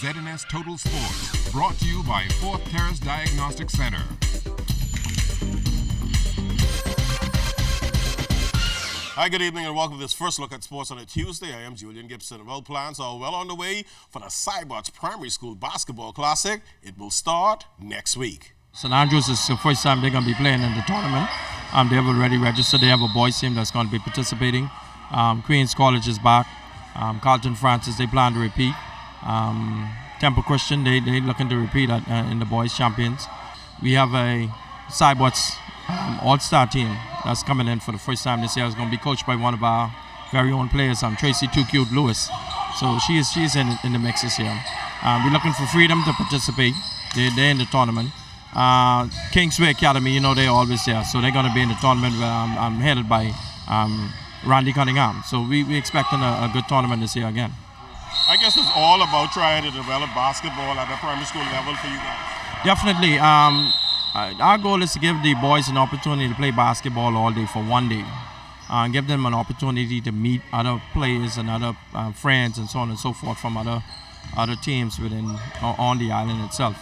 ZNS Total Sports, brought to you by Fourth Terrace Diagnostic Center. Hi, good evening, and welcome to this first look at sports on a Tuesday. I am Julian Gibson. Well, plans are well on the way for the Cybots Primary School Basketball Classic. It will start next week. St. Andrews is the first time they're going to be playing in the tournament. They have already registered. They have a boys team that's going to be participating. Queens College is back. Carlton Francis, they plan to repeat. Temple Christian, they're looking to repeat in the boys champions. We have a Cybots all-star team that's coming in for the first time this year. It's going to be coached by one of our very own players, Tracy Too Cute Lewis. So she's in the mix this year. We're looking for freedom to participate. They're in the tournament. Kingsway Academy, they're always there. So they're going to be in the tournament headed by Randy Cunningham. So we're expecting a good tournament this year again. I guess it's all about trying to develop basketball at the primary school level for you guys. Definitely. Our goal is to give the boys an opportunity to play basketball all day for one day. Give them an opportunity to meet other players and other friends and so on and so forth from other teams on the island itself.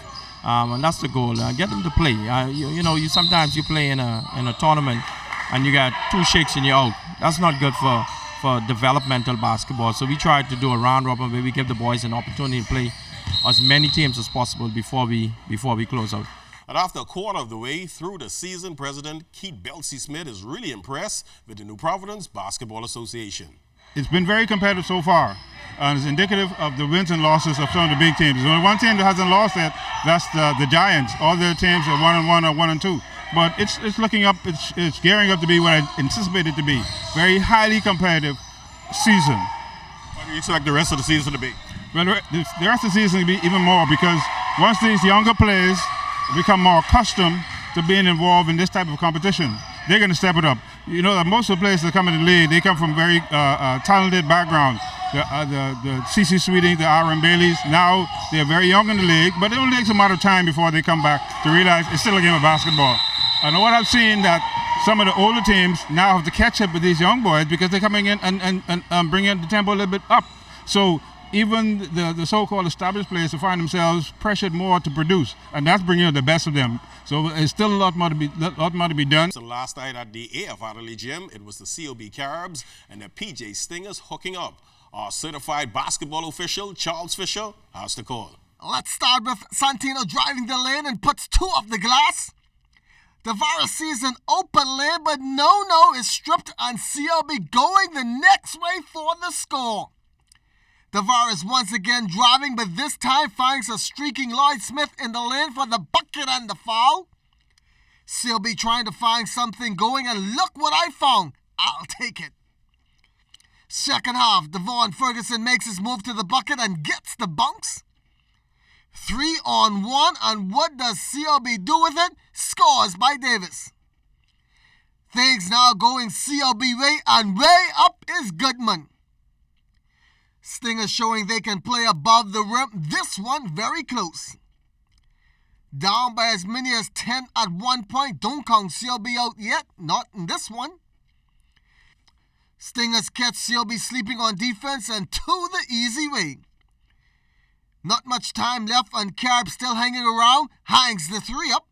And that's the goal. Get them to play. You sometimes you play in a tournament and you got 2 shakes and you're out. That's not good for developmental basketball. So we try to do a round robin where we give the boys an opportunity to play as many teams as possible before we close out. And after a quarter of the way through the season, President Keith Belsey-Smith is really impressed with the New Providence Basketball Association. It's been very competitive so far, and it's indicative of the wins and losses of some of the big teams. There's only one team that hasn't lost yet, that's the Giants. All the teams are 1-1 or 1-2. But it's looking up, it's gearing up to be what I anticipate it to be. Very highly competitive season. What do you expect the rest of the season to be? Well, the rest of the season will be even more, because once these younger players become more accustomed to being involved in this type of competition, they're going to step it up. That most of the players that come in the league, they come from very talented backgrounds. The C.C. Sweeting, the R.M. Baileys, now they're very young in the league, but it only takes a matter of time before they come back to realize it's still a game of basketball. And what I've seen that some of the older teams now have to catch up with these young boys because they're coming in and bringing the tempo a little bit up. So even the so-called established players will find themselves pressured more to produce, and that's bringing out the best of them. So it's still a lot more to be done. So last night at the AF Adderley Gym, it was the COB Caribs and the PJ Stingers hooking up. Our certified basketball official, Charles Fisher, has the call. Let's start with Santino driving the lane and puts 2 off the glass. Tavares sees an open lane, but no is stripped and COB going the next way for the score. Tavares once again driving, but this time finds a streaking Lloyd Smith in the lane for the bucket and the foul. COB trying to find something going, and look what I found. I'll take it. Second half, Devon Ferguson makes his move to the bucket and gets the bunks. 3-on-1, and what does COB do with it? Scores by Davis. Things now going COB way, and way up is Goodman. Stingers showing they can play above the rim. This one very close. Down by as many as 10 at one point. Don't count COB out yet. Not in this one. Stingers catch COB sleeping on defense and to the easy way. Not much time left, and Carib still hanging around. Hangs the 3 up.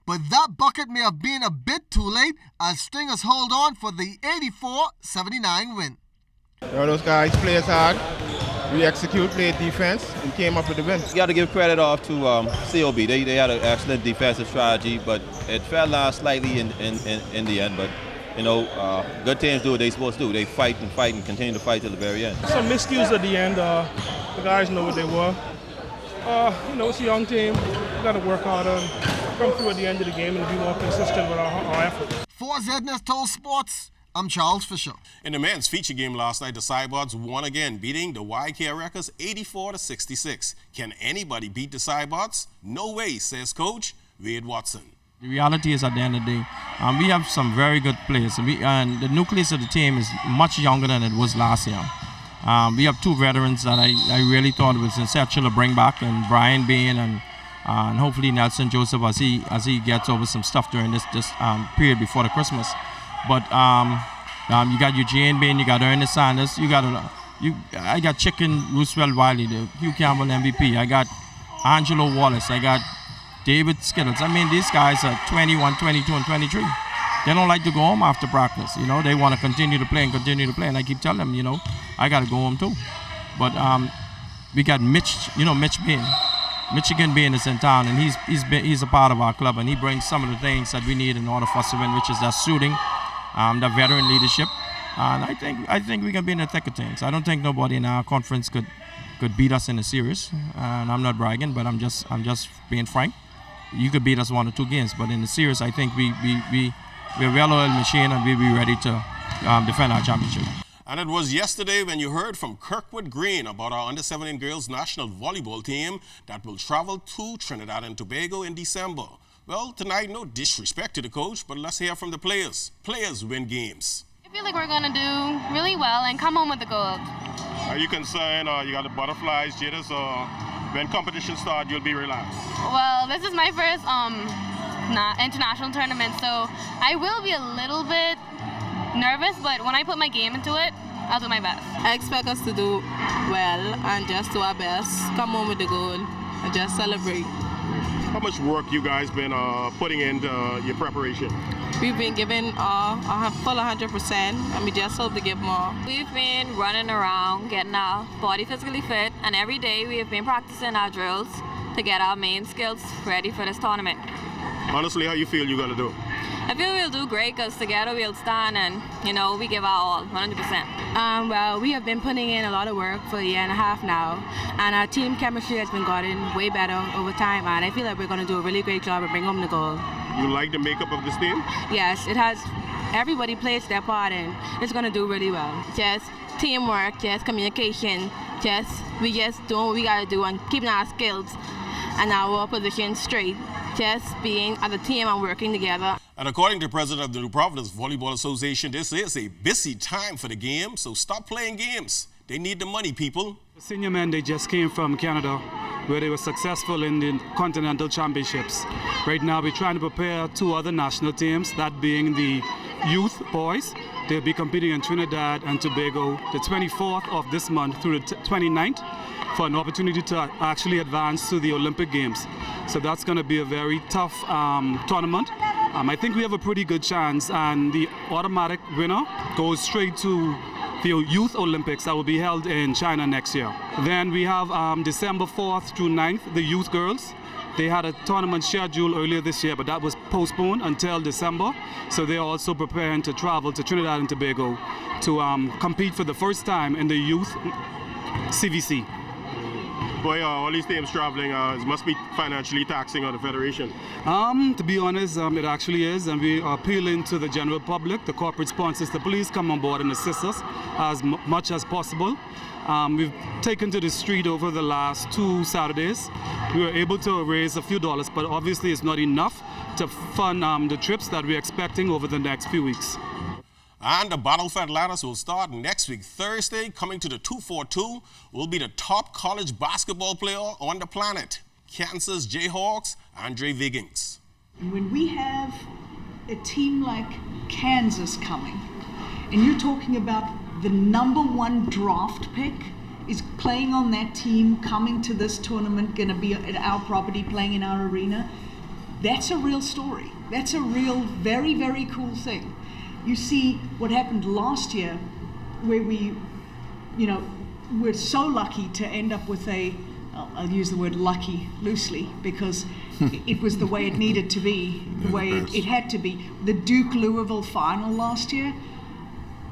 But that bucket may have been a bit too late as Stingers hold on for the 84-79 win. Those guys play us hard. We execute, played defense, and came up with the win. You got to give credit off to COB. They had an excellent defensive strategy, but it fell down slightly in the end. But good teams do what they're supposed to do. They fight and continue to fight till the very end. Some miscues at the end. The guys know what they were. It's a young team. We got to work harder and come through at the end of the game and be more consistent with our effort. For ZNS Total Sports, I'm Charles Fisher. In the men's feature game last night, the Cybots won again, beating the YK Wreckers 84-66. Can anybody beat the Cybots? No way, says Coach Wade Watson. The reality is, at the end of the day, we have some very good players, and the nucleus of the team is much younger than it was last year. We have 2 veterans that I really thought was essential to bring back, and Brian Bain and hopefully Nelson Joseph as he gets over some stuff during this period before the Christmas. But you got Eugene Bain, you got Ernest Sanders, you got I got Chicken Roosevelt Wiley, the Hugh Campbell MVP. I got Angelo Wallace. I got David Skittles. I mean, these guys are 21, 22, and 23. They don't like to go home after practice. You know, they want to continue to play. And I keep telling them, you know, I got to go home too. But we got Mitch, Mitch Bain. Michigan Bain is in town, and he's a part of our club, and he brings some of the things that we need in order for us to win, which is that shooting, the veteran leadership. And I think we can be in the thick of things. I don't think nobody in our conference could beat us in a series. And I'm not bragging, but I'm just being frank. You could beat us 1 or 2 games, but in the series, I think we're a well-oiled machine, and we'll be ready to defend our championship. And it was yesterday when you heard from Kirkwood Green about our under-17 girls national volleyball team that will travel to Trinidad and Tobago in December. Well, tonight, no disrespect to the coach, but let's hear from the players. Players win games. I feel like we're going to do really well and come home with the gold. Are you concerned, you got the butterflies, jitters, or when competition starts, you'll be relaxed? Well, this is my first international tournament, so I will be a little bit nervous, but when I put my game into it, I'll do my best. I expect us to do well and just do our best, come home with the goal, and just celebrate. How much work you guys been putting into your preparation? We've been giving a full 100%, and we just hope to give more. We've been running around, getting our body physically fit, and every day we have been practicing our drills to get our main skills ready for this tournament. Honestly, how you feel you're going to do? I feel we'll do great because together we'll stand and, we give our all, 100%. Well, we have been putting in a lot of work for a year and a half now, and our team chemistry has been gotten way better over time, and I feel like we're going to do a really great job and bring home the goal. You like the makeup of this team? Yes, it has. Everybody plays their part, and it's going to do really well. Just teamwork, just communication, we just doing what we got to do and keeping our skills and our position straight. Just being as a team and working together. And according to the president of the New Providence Volleyball Association, this is a busy time for the game, so stop playing games. They need the money, people. The senior men, they just came from Canada, where they were successful in the Continental Championships. Right now, we're trying to prepare 2 other national teams, that being the youth boys. They'll be competing in Trinidad and Tobago the 24th of this month through the 29th for an opportunity to actually advance to the Olympic Games. So that's going to be a very tough tournament. I think we have a pretty good chance, and the automatic winner goes straight to the Youth Olympics that will be held in China next year. Then we have December 4th through 9th, the youth girls. They had a tournament scheduled earlier this year, but that was postponed until December. So they're also preparing to travel to Trinidad and Tobago to compete for the first time in the youth CVC. Boy, all these teams traveling, it must be financially taxing on the federation. To be honest, it actually is, and we are appealing to the general public, the corporate sponsors, to please come on board and assist us as much as possible. We've taken to the street over the last 2 Saturdays. We were able to raise a few dollars, but obviously it's not enough to fund the trips that we're expecting over the next few weeks. And the Battle for Atlantis will start next week, Thursday. Coming to the 242 will be the top college basketball player on the planet, Kansas Jayhawks, Andre Wiggins. When we have a team like Kansas coming, and you're talking about the #1 draft pick is playing on that team, coming to this tournament, going to be at our property, playing in our arena, that's a real story. That's a real, very, very cool thing. You see what happened last year, where we, we're so lucky to end up with I'll use the word lucky loosely, because it was the way it needed to be, the way it had to be. The Duke-Louisville final last year,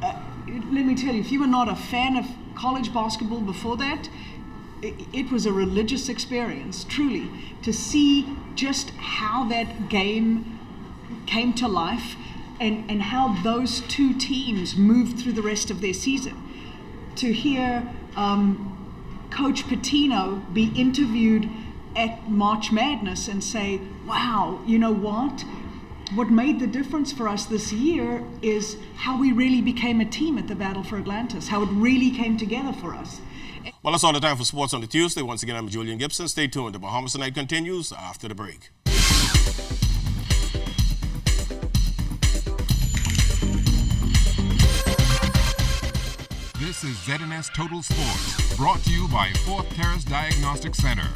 let me tell you, if you were not a fan of college basketball before that, it was a religious experience, truly, to see just how that game came to life. And how those 2 teams moved through the rest of their season. To hear Coach Pitino be interviewed at March Madness and say, wow, you know what? What made the difference for us this year is how we really became a team at the Battle for Atlantis, how it really came together for us. Well, that's all the time for Sports on the Tuesday. Once again, I'm Julian Gibson. Stay tuned. The Bahamas Tonight continues after the break. This is ZNS Total Sports, brought to you by Fourth Terrace Diagnostic Center.